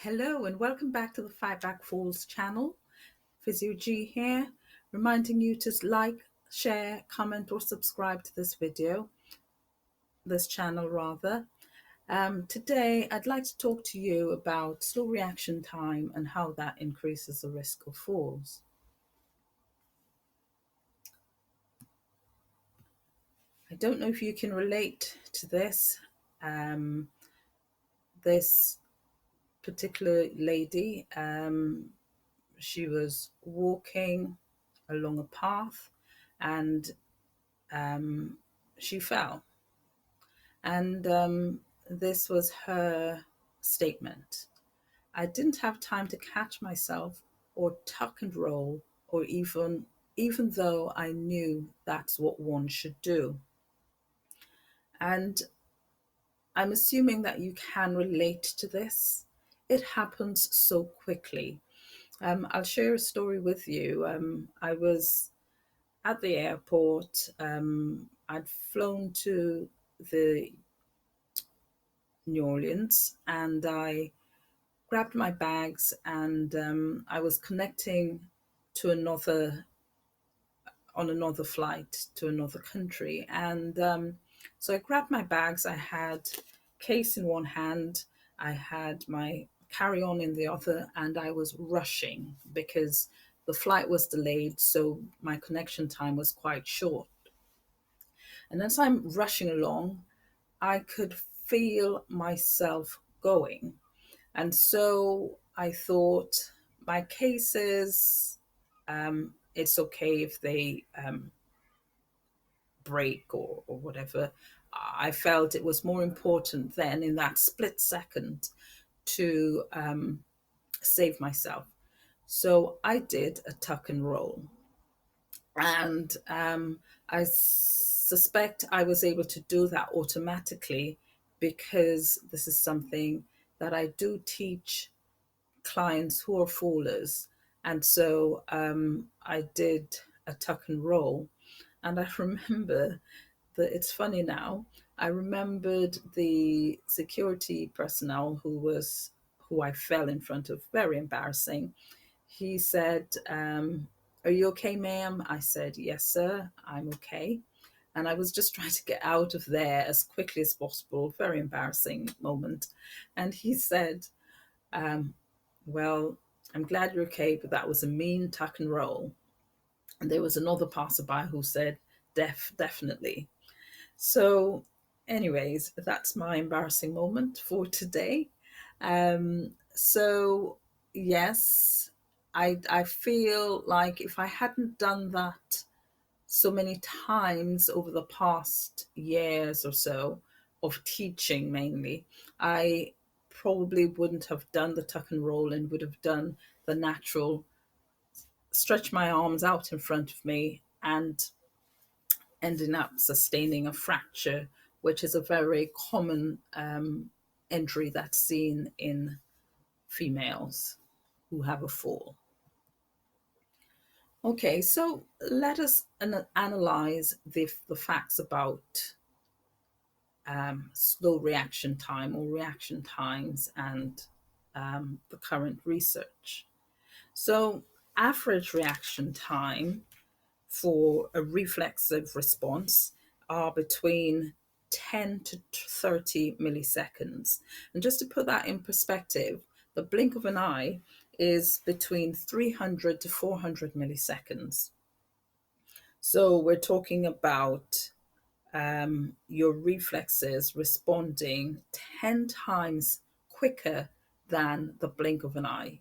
Hello and welcome back to the Fight Back Falls channel. Physio G here, reminding you to like, share, comment or subscribe to this channel rather. Today I'd like to talk to you about slow reaction time and how that increases the risk of falls. I don't know if you can relate to this. This particular lady, she was walking along a path and she fell. And this was her statement. I didn't have time to catch myself or tuck and roll, or even though I knew that's what one should do. And I'm assuming that you can relate to this. It happens so quickly. I'll share a story with you. I was at the airport. I'd flown to the New Orleans and I grabbed my bags and I was connecting to another flight to another country. And so I grabbed my bags. I had case in one hand, I had my carry-on in the other, and I was rushing because the flight was delayed, so my connection time was quite short. And as I'm rushing along, I could feel myself going. And so I thought, my cases, it's okay if they break or whatever. I felt it was more important then in that split second to save myself. So I did a tuck and roll. And I suspect I was able to do that automatically because this is something that I do teach clients who are fallers. And so I did a tuck and roll. And I remember that it's funny now. I remembered the security personnel who I fell in front of, very embarrassing. He said, "Are you okay, ma'am?" I said, "Yes, sir, I'm okay." And I was just trying to get out of there as quickly as possible. Very embarrassing moment. And he said, "Well, I'm glad you're okay, but that was a mean tuck and roll." And there was another passerby who said, definitely. So, anyways, that's my embarrassing moment for today. So, yes, I feel like if I hadn't done that so many times over the past years or so of teaching mainly, I probably wouldn't have done the tuck and roll and would have done the natural stretch my arms out in front of me and ending up sustaining a fracture, which is a very common injury that's seen in females who have a fall. Okay, so let us analyze the facts about slow reaction time or reaction times and the current research. So, average reaction time for a reflexive response are between 10 to 30 milliseconds. And just to put that in perspective, the blink of an eye is between 300 to 400 milliseconds. So we're talking about your reflexes responding 10 times quicker than the blink of an eye.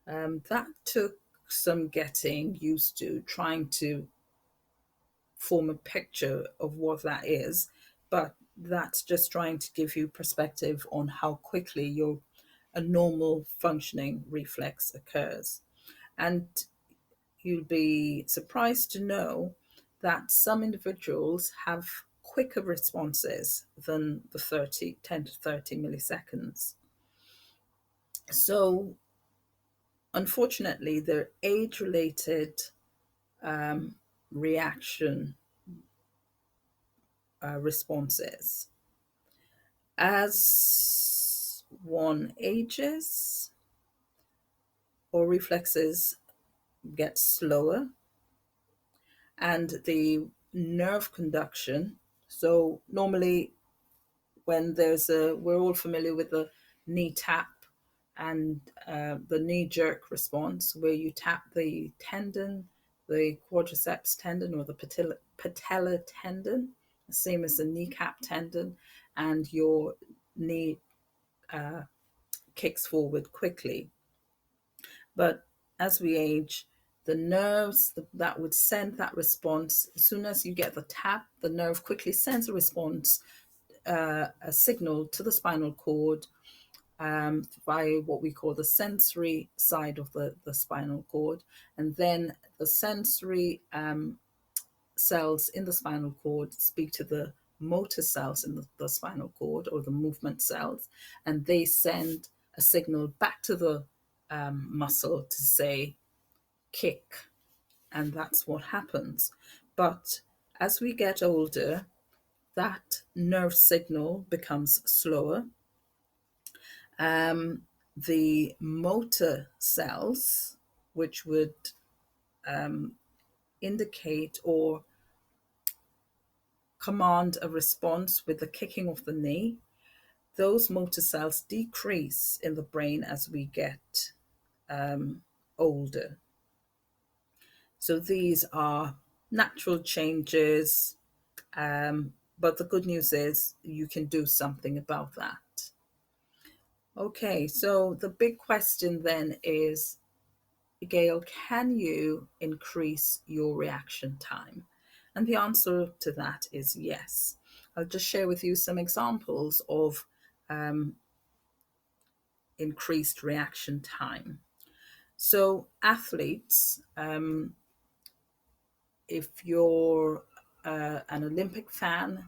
That took some getting used to, trying to form a picture of what that is, but that's just trying to give you perspective on how quickly a normal functioning reflex occurs. And you'll be surprised to know that some individuals have quicker responses than the 10 to 30 milliseconds. So unfortunately, they're age-related reaction responses. As one ages or reflexes get slower, and the nerve conduction. So normally when we're all familiar with the knee tap and the knee jerk response, where you tap the tendon, the quadriceps tendon or the patella tendon, same as the kneecap tendon, and your knee kicks forward quickly. But as we age, the nerves that would send that response, as soon as you get the tap, the nerve quickly sends a response, a signal to the spinal cord by what we call the sensory side of the spinal cord. And then the sensory cells in the spinal cord speak to the motor cells in the spinal cord, or the movement cells, and they send a signal back to the muscle to say kick, and that's what happens. But as we get older, that nerve signal becomes slower. The motor cells, which would indicate or command a response with the kicking of the knee, those motor cells decrease in the brain as we get older. So these are natural changes, but the good news is you can do something about that. Okay, so the big question then is, Gail, can you increase your reaction time? And the answer to that is yes. I'll just share with you some examples of increased reaction time. So athletes, if you're an Olympic fan,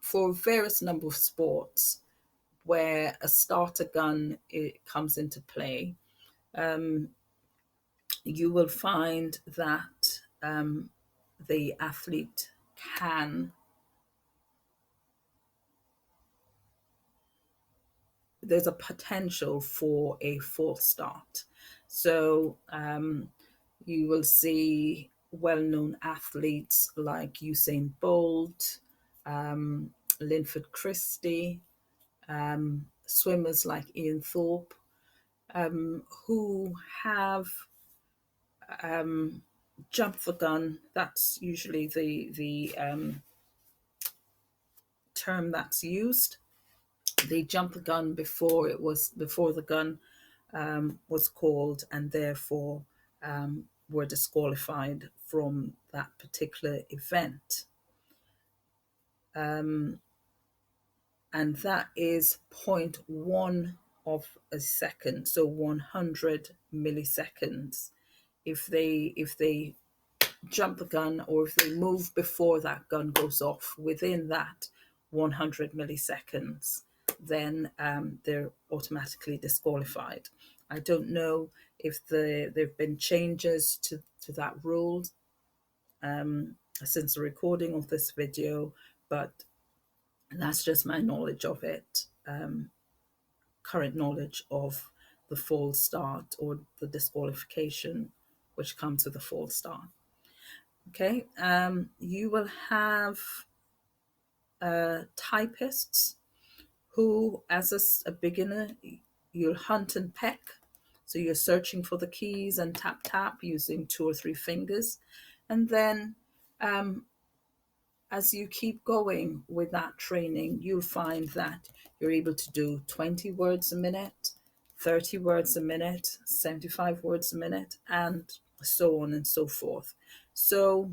for various number of sports where a starter gun comes into play, you will find that the athlete can, there's a potential for a false start. So you will see well-known athletes like Usain Bolt, Linford Christie, swimmers like Ian Thorpe, who have jumped the gun. That's usually the term that's used. They jumped the gun before the gun was called, and therefore were disqualified from that particular event. And that is 0.1 of a second, so 100 milliseconds. If they jump the gun, or if they move before that gun goes off within that 100 milliseconds, then they're automatically disqualified. I don't know if there have been changes to that rule since the recording of this video, but that's just my knowledge of it, current knowledge of the false start or the disqualification which comes with a false start. Okay, you will have typists who, as a beginner, you'll hunt and peck. So you're searching for the keys and tap tap using 2 or 3 fingers. And then as you keep going with that training, you'll find that you're able to do 20 words a minute, 30 words a minute, 75 words a minute, and so on and so forth. So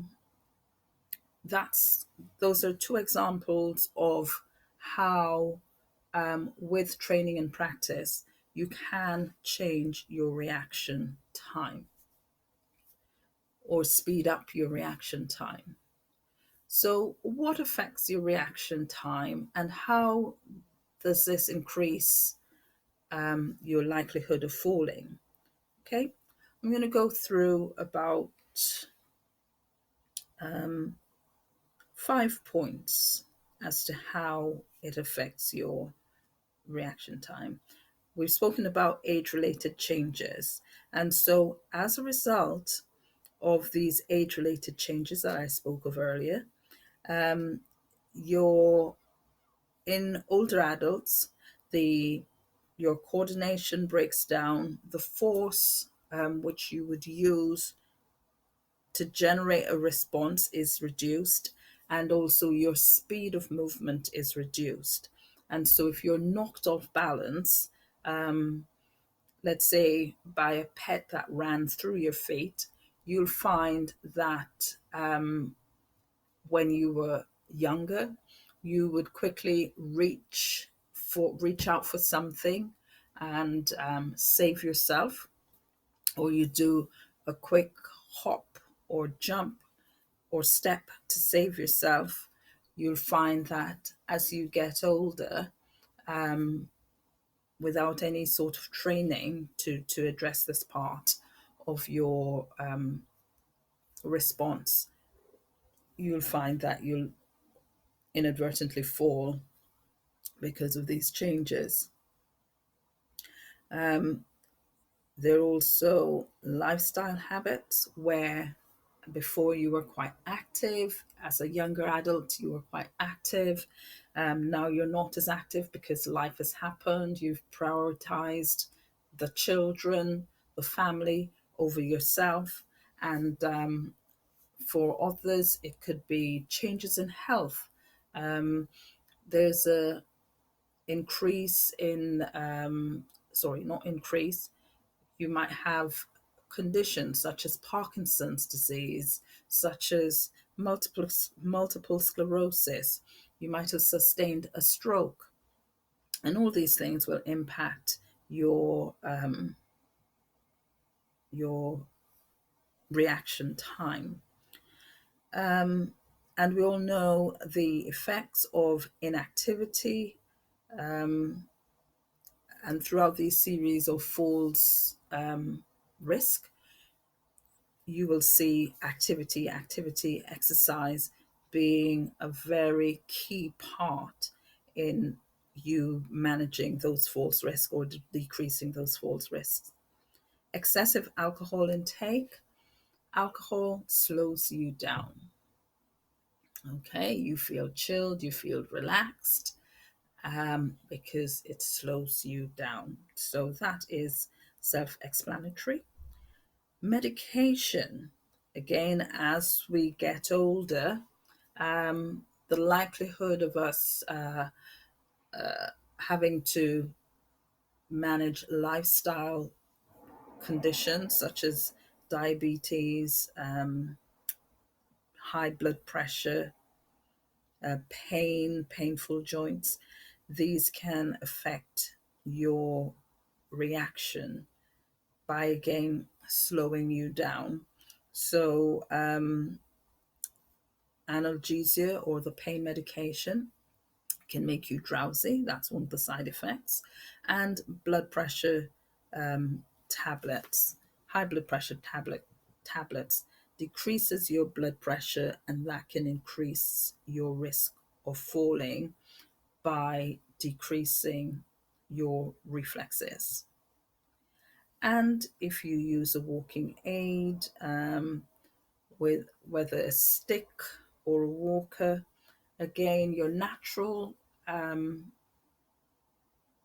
those are 2 examples of how with training and practice you can change your reaction time or speed up your reaction time. So what affects your reaction time, and how does this increase your likelihood of falling? Okay, I'm going to go through about 5 points as to how it affects your reaction time. We've spoken about age related changes. And so, as a result of these age related changes that I spoke of earlier, um, your in older adults, the your coordination breaks down, the force which you would use to generate a response is reduced, and also your speed of movement is reduced. And so, if you're knocked off balance, um, let's say by a pet that ran through your feet, you'll find that when you were younger, you would quickly reach out for something and save yourself, or you do a quick hop or jump or step to save yourself. You'll find that as you get older, um, without any sort of training to address this part of your response, you'll find that you'll inadvertently fall because of these changes. Um, there are also lifestyle habits where before you were quite active. As a younger adult, you were quite active. Now you're not as active because life has happened. You've prioritized the children, the family over yourself. And for others, it could be changes in health. Um, there's a increase in, sorry, not increase, you might have conditions such as Parkinson's disease, such as multiple sclerosis. You might have sustained a stroke, and all these things will impact your reaction time. Um, and we all know the effects of inactivity. Um, and throughout these series of falls risk, you will see activity, exercise being a very key part in you managing those false risks or decreasing those false risks. Excessive alcohol intake, alcohol slows you down. Okay, you feel chilled, you feel relaxed, because it slows you down. So that is self explanatory. Medication, again, as we get older, the likelihood of us having to manage lifestyle conditions such as diabetes, high blood pressure, painful joints, these can affect your reaction by again slowing you down. So, analgesia or the pain medication can make you drowsy. That's one of the side effects. And blood pressure tablets, high blood pressure tablets decreases your blood pressure, and that can increase your risk of falling by decreasing your reflexes. And if you use a walking aid, with whether a stick or a walker, again, your natural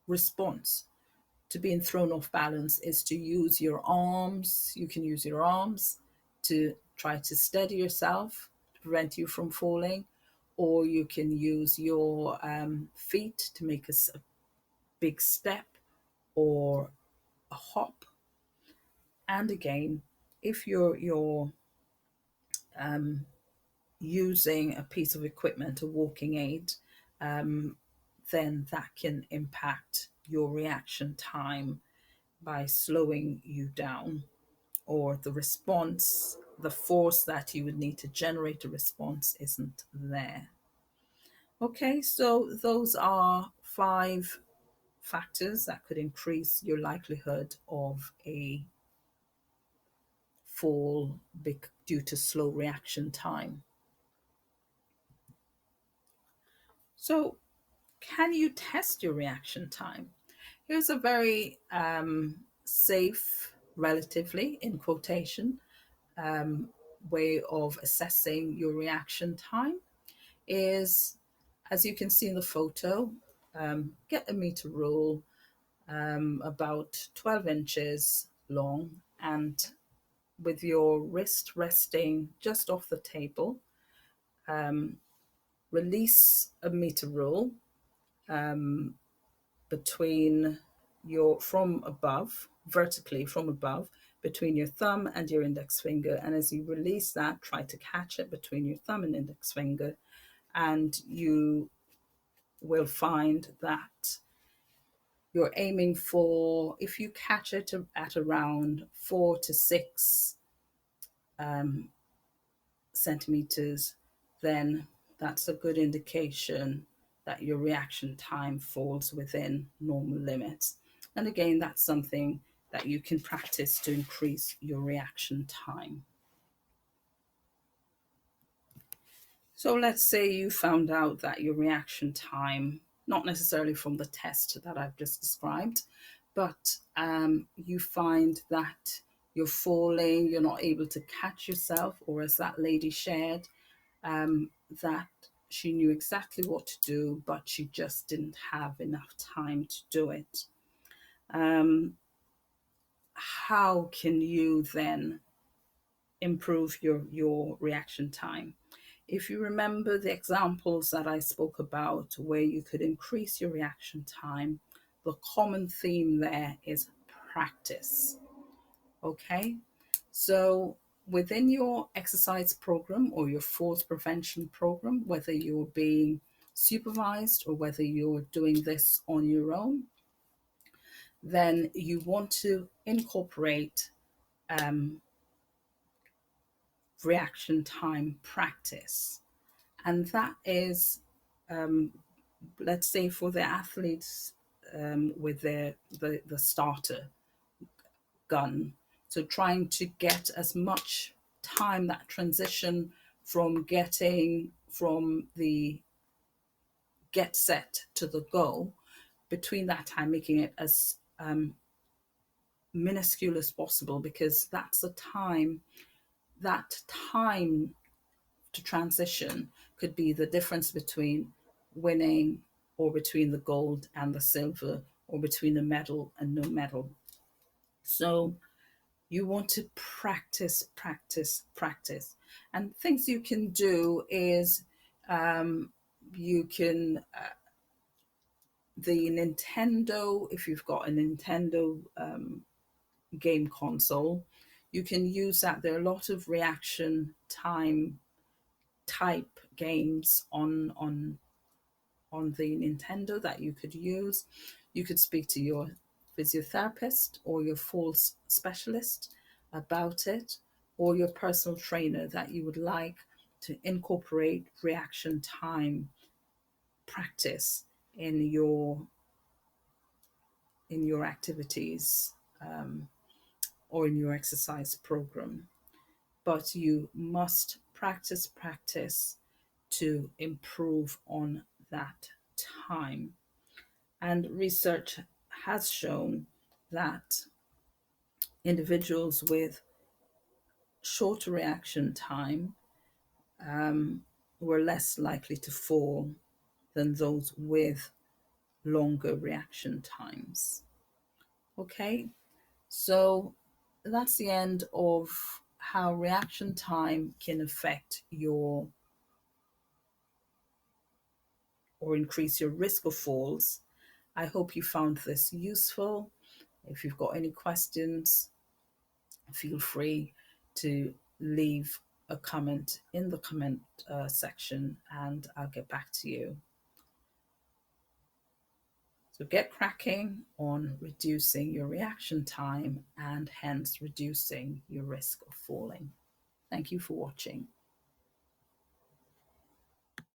response to being thrown off balance is to use your arms. You can use your arms to try to steady yourself to prevent you from falling, or you can use your feet to make a big step or a hop. And again, if you're using a piece of equipment, a walking aid, um, then that can impact your reaction time by slowing you down, or the response, the force that you would need to generate a response isn't there. Okay, so those are 5 factors that could increase your likelihood of a fall due to slow reaction time. So, can you test your reaction time? Here's a very safe, relatively, in quotation, um, way of assessing your reaction time is, as you can see in the photo, get a meter rule about 12 inches long, and with your wrist resting just off the table, um, release a meter rule um, between your from above, vertically from above, between your thumb and your index finger. And as you release that, try to catch it between your thumb and index finger, and you will find that you're aiming for, if you catch it at around 4 to 6 um, centimeters, then that's a good indication that your reaction time falls within normal limits. And again, that's something that you can practice to increase your reaction time. So let's say you found out that your reaction time, not necessarily from the test that I've just described, but you find that you're falling, you're not able to catch yourself, or as that lady shared, that she knew exactly what to do, but she just didn't have enough time to do it. How can you then improve your reaction time? If you remember the examples that I spoke about where you could increase your reaction time, the common theme there is practice. Okay, so within your exercise program or your falls prevention program, whether you're being supervised or whether you're doing this on your own, then you want to incorporate um, reaction time practice. And that is, um, let's say, for the athletes with the starter gun. So trying to get as much time, that transition from getting from the get set to the go, between that time, making it as minuscule as possible, because that's the time, that time to transition could be the difference between winning, or between the gold and the silver, or between the medal and no medal. So you want to practice, practice, practice. And things you can do is you can, the Nintendo, if you've got a Nintendo game console, you can use that. There are a lot of reaction time type games on the Nintendo that you could use. You could speak to your physiotherapist or your falls specialist about it, or your personal trainer that you would like to incorporate reaction time practice in your activities, or in your exercise program. But you must practice, practice to improve on that time. And research has shown that individuals with shorter reaction time were less likely to fall than those with longer reaction times. Okay, so that's the end of how reaction time can affect your, or increase your risk of falls. I hope you found this useful. If you've got any questions, feel free to leave a comment in the comment section, and I'll get back to you. So get cracking on reducing your reaction time and hence reducing your risk of falling. Thank you for watching.